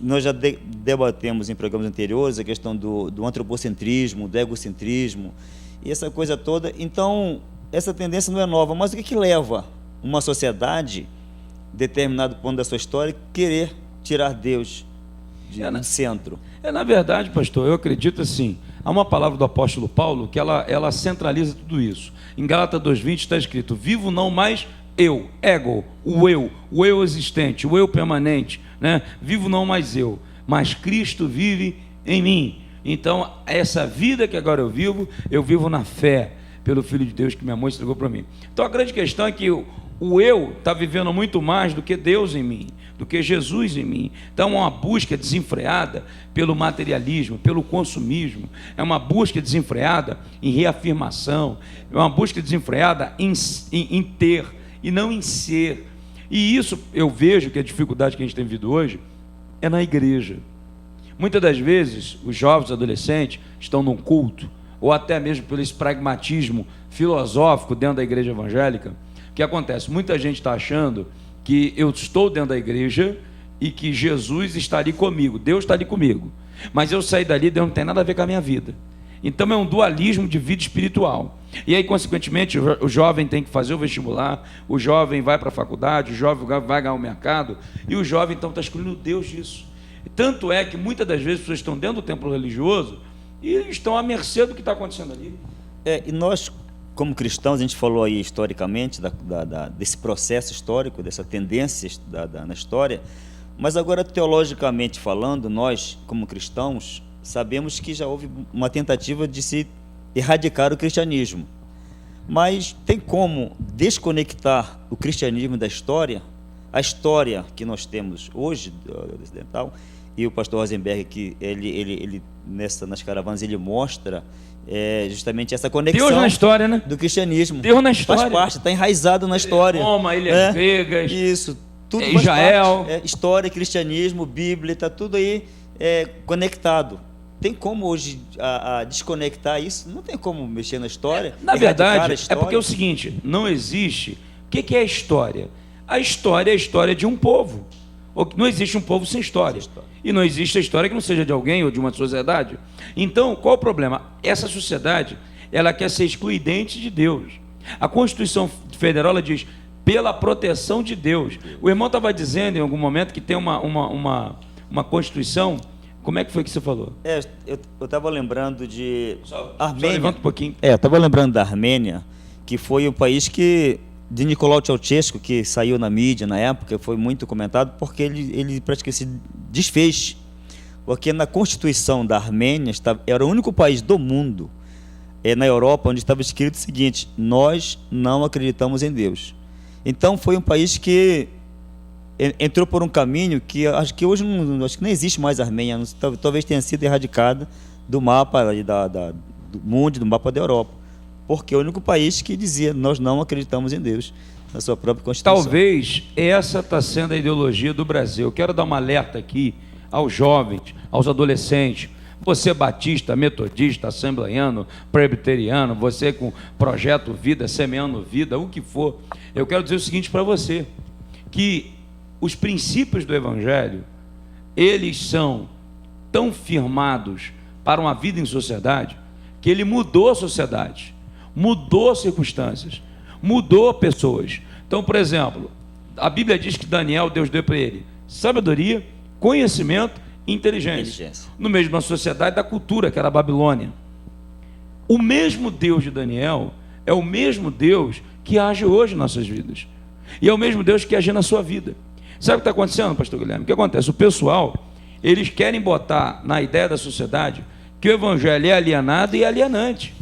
nós já debatemos em programas anteriores a questão do antropocentrismo, do egocentrismo, e essa coisa toda. Então, essa tendência não é nova, mas o que leva uma sociedade, determinado ponto da sua história, querer tirar Deus do centro? Na verdade, pastor, eu acredito assim, há uma palavra do apóstolo Paulo que ela centraliza tudo isso. Em Gálatas 2:20 está escrito: vivo não mais eu, ego, o eu existente, o eu permanente, né? Vivo não mais eu, mas Cristo vive em mim. Então, essa vida que agora eu vivo na fé, pelo Filho de Deus que minha mãe entregou para mim. Então, a grande questão é que o eu está vivendo muito mais do que Deus em mim, do que Jesus em mim. Então, é uma busca desenfreada pelo materialismo, pelo consumismo, é uma busca desenfreada em reafirmação, é uma busca desenfreada em ter e não em ser. E isso eu vejo que a dificuldade que a gente tem vivido hoje é na igreja. Muitas das vezes os jovens adolescentes estão num culto, ou até mesmo pelo esse pragmatismo filosófico dentro da igreja evangélica. O que acontece? Muita gente está achando que eu estou dentro da igreja e que Jesus está ali comigo, Deus está ali comigo, mas eu saí dali, Deus não tem nada a ver com a minha vida. Então é um dualismo de vida espiritual. E aí, consequentemente, o jovem tem que fazer o vestibular, o jovem vai para a faculdade, o jovem vai ganhar o mercado, e o jovem, então, está excluindo Deus disso. Tanto é que, muitas das vezes, as pessoas estão dentro do templo religioso e estão à mercê do que está acontecendo ali. E nós, como cristãos, a gente falou aí historicamente desse processo histórico, dessa tendência na história, mas agora, teologicamente falando, nós, como cristãos, sabemos que já houve uma tentativa de se erradicar o cristianismo. Mas tem como desconectar o cristianismo da história? A história que nós temos hoje, do ocidental, e o pastor Rosenberg, que ele nas caravanas, ele mostra justamente essa conexão Deus na história, né? do cristianismo. Deus na história. Faz parte, está enraizado na história. Roma, Ilhas Gregas, isso, tudo Israel. História, cristianismo, Bíblia, está tudo aí conectado. Tem como hoje desconectar isso? Não tem como mexer na história? Na verdade, é porque é o seguinte, não existe... O que é a história? A história é a história de um povo. Não existe um povo sem história. E não existe a história que não seja de alguém ou de uma sociedade. Então, qual o problema? Essa sociedade, ela quer ser excludente de Deus. A Constituição Federal, ela diz, pela proteção de Deus. O irmão estava dizendo em algum momento que tem uma Constituição... Como é que foi que você falou? Eu estava lembrando de Armênia. Só levanta um pouquinho. Eu estava lembrando da Armênia, que foi um país de Nicolau Ceausescu, que saiu na mídia na época, foi muito comentado, porque ele praticamente se desfez. Porque na Constituição da Armênia, era o único país do mundo, na Europa, onde estava escrito o seguinte: nós não acreditamos em Deus. Então foi um país que entrou por um caminho que acho que hoje acho que não existe mais a Armênia, talvez tenha sido erradicada do mapa do mundo, do mapa da Europa, porque é o único país que dizia: nós não acreditamos em Deus, na sua própria Constituição. Talvez essa está sendo a ideologia do Brasil. Eu quero dar um alerta aqui aos jovens, aos adolescentes. Você batista, metodista, assembleiano, presbiteriano, você com projeto Vida, semeando vida, o que for. Eu quero dizer o seguinte para você, que os princípios do Evangelho, eles são tão firmados para uma vida em sociedade, que ele mudou a sociedade, mudou circunstâncias, mudou pessoas. Então, por exemplo, a Bíblia diz que Daniel, Deus deu para ele sabedoria, conhecimento e inteligência. No meio de uma sociedade da cultura, que era a Babilônia. O mesmo Deus de Daniel é o mesmo Deus que age hoje em nossas vidas. E é o mesmo Deus que age na sua vida. Sabe o que está acontecendo, pastor Guilherme? O que acontece? O pessoal, eles querem botar na ideia da sociedade que o evangelho é alienado e alienante.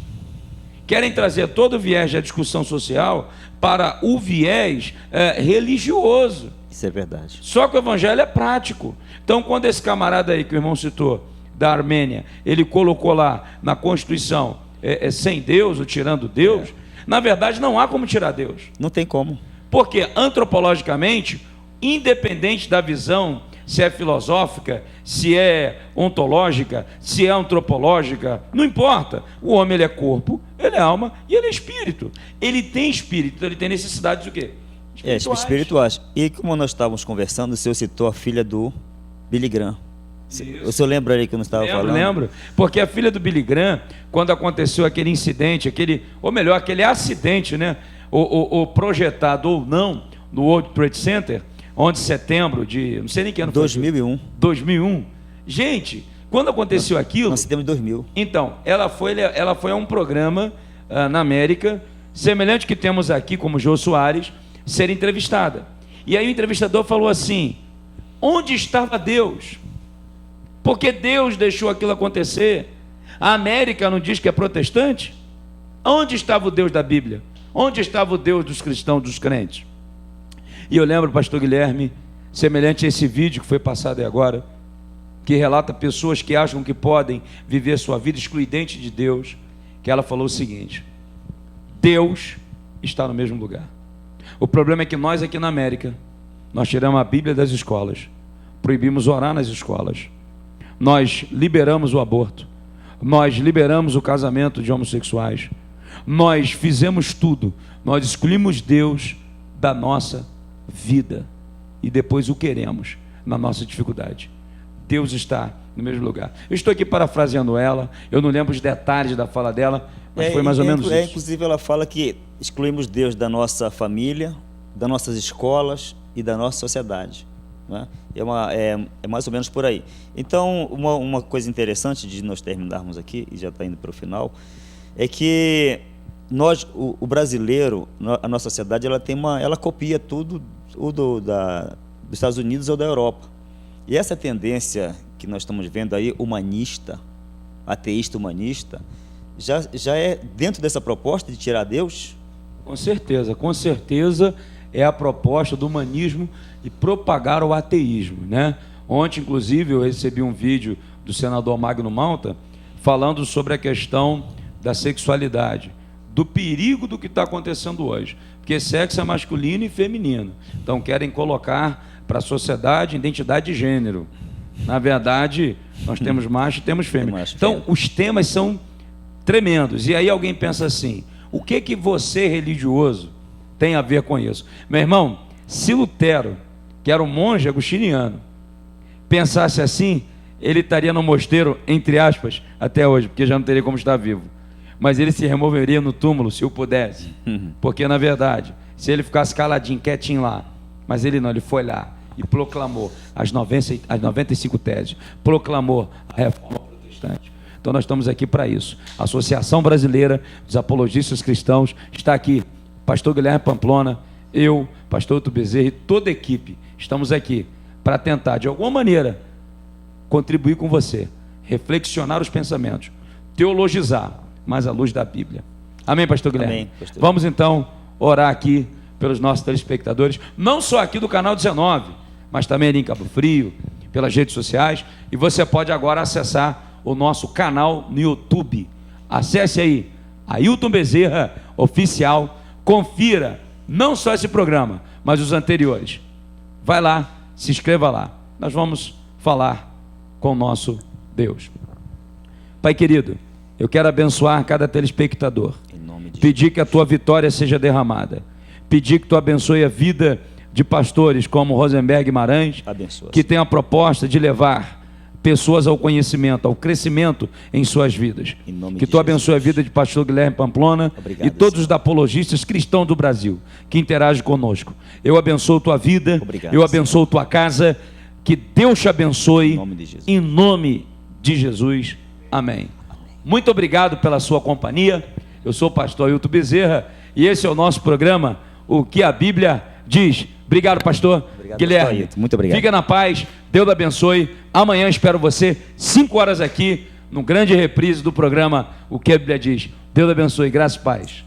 Querem trazer todo o viés da discussão social para o viés religioso. Isso é verdade. Só que o evangelho é prático. Então, quando esse camarada aí que o irmão citou, da Armênia, ele colocou lá na Constituição sem Deus ou tirando Deus, na verdade não há como tirar Deus. Não tem como. Porque antropologicamente, independente da visão, se é filosófica, se é ontológica, se é antropológica, não importa. O homem, ele é corpo, ele é alma e ele é espírito. Ele tem espírito, então ele tem necessidades do quê? Espirituais. E como nós estávamos conversando, o senhor citou a filha do Billy Graham. O senhor lembra aí que eu não estava falando? Lembro, porque a filha do Billy Graham, quando aconteceu aquele incidente, aquele acidente, né? O projetado ou não, no World Trade Center, 11 de setembro de, não sei nem que ano foi. 2001. Gente, quando aconteceu aquilo... Não, setembro de 2000. Então, ela foi a um programa na América, semelhante que temos aqui, como Jô Soares, ser entrevistada. E aí o entrevistador falou assim: onde estava Deus? Porque Deus deixou aquilo acontecer. A América não diz que é protestante? Onde estava o Deus da Bíblia? Onde estava o Deus dos cristãos, dos crentes? E eu lembro, pastor Guilherme, semelhante a esse vídeo que foi passado aí agora, que relata pessoas que acham que podem viver sua vida excludente de Deus, que ela falou o seguinte: Deus está no mesmo lugar. O problema é que nós aqui na América, nós tiramos a Bíblia das escolas, proibimos orar nas escolas, nós liberamos o aborto, nós liberamos o casamento de homossexuais, nós fizemos tudo, nós excluímos Deus da nossa vida e depois o queremos na nossa dificuldade. Deus está no mesmo lugar. Eu estou aqui parafraseando ela, eu não lembro os detalhes da fala dela, mas foi mais ou menos isso. Inclusive ela fala que excluímos Deus da nossa família, das nossas escolas e da nossa sociedade, né? É mais ou menos por aí. Então, uma coisa interessante de nós terminarmos aqui, e já está indo para o final, é que nós, o brasileiro, a nossa sociedade, ela copia tudo dos Estados Unidos ou da Europa. E essa tendência que nós estamos vendo aí, humanista, ateísta humanista, já é dentro dessa proposta de tirar Deus? Com certeza é a proposta do humanismo e propagar o ateísmo, né? Ontem, inclusive, eu recebi um vídeo do senador Magno Malta falando sobre a questão da sexualidade, do perigo do que está acontecendo hoje, porque sexo é masculino e feminino, então querem colocar para a sociedade identidade de gênero. Na verdade, nós temos macho e temos fêmea. Então, os temas são tremendos. E aí alguém pensa assim, o que você, religioso, tem a ver com isso? Meu irmão, se Lutero, que era um monge agostiniano, pensasse assim, ele estaria no mosteiro, entre aspas, até hoje, porque já não teria como estar vivo. Mas ele se removeria no túmulo, se o pudesse. Porque, na verdade, se ele ficasse caladinho, quietinho lá, mas ele não, ele foi lá e proclamou as 95 teses, proclamou a reforma protestante. Então nós estamos aqui para isso. A Associação Brasileira dos Apologistas Cristãos está aqui. Pastor Guilherme Pamplona, eu, pastor Hilton Bezerra e toda a equipe, estamos aqui para tentar, de alguma maneira, contribuir com você, reflexionar os pensamentos, teologizar, mas à luz da Bíblia. Amém, pastor Guilherme? Amém, pastor. Vamos então orar aqui pelos nossos telespectadores, não só aqui do canal 19, mas também ali em Cabo Frio, pelas redes sociais, e você pode agora acessar o nosso canal no YouTube. Acesse aí, Ailton Bezerra Oficial, confira não só esse programa, mas os anteriores. Vai lá, se inscreva lá. Nós vamos falar com o nosso Deus. Pai querido, eu quero abençoar cada telespectador, pedir que a tua vitória seja derramada, pedir que tu abençoe a vida de pastores como Rosenberg Guimarães, que tem a proposta de levar pessoas ao conhecimento, ao crescimento em suas vidas. Que tu abençoe a vida de pastor Guilherme Pamplona. Obrigado, e todos os apologistas cristãos do Brasil que interagem conosco. Eu abençoo tua vida, obrigado, eu abençoo tua casa, que Deus te abençoe em nome de Jesus. Amém. Muito obrigado pela sua companhia. Eu sou o pastor Ailton Bezerra e esse é o nosso programa, O que a Bíblia Diz. Obrigado, pastor. Obrigado, Guilherme. Pastor, muito obrigado. Fica na paz, Deus abençoe. Amanhã espero você, 5 horas aqui, no grande reprise do programa O que a Bíblia Diz. Deus abençoe, graças e paz.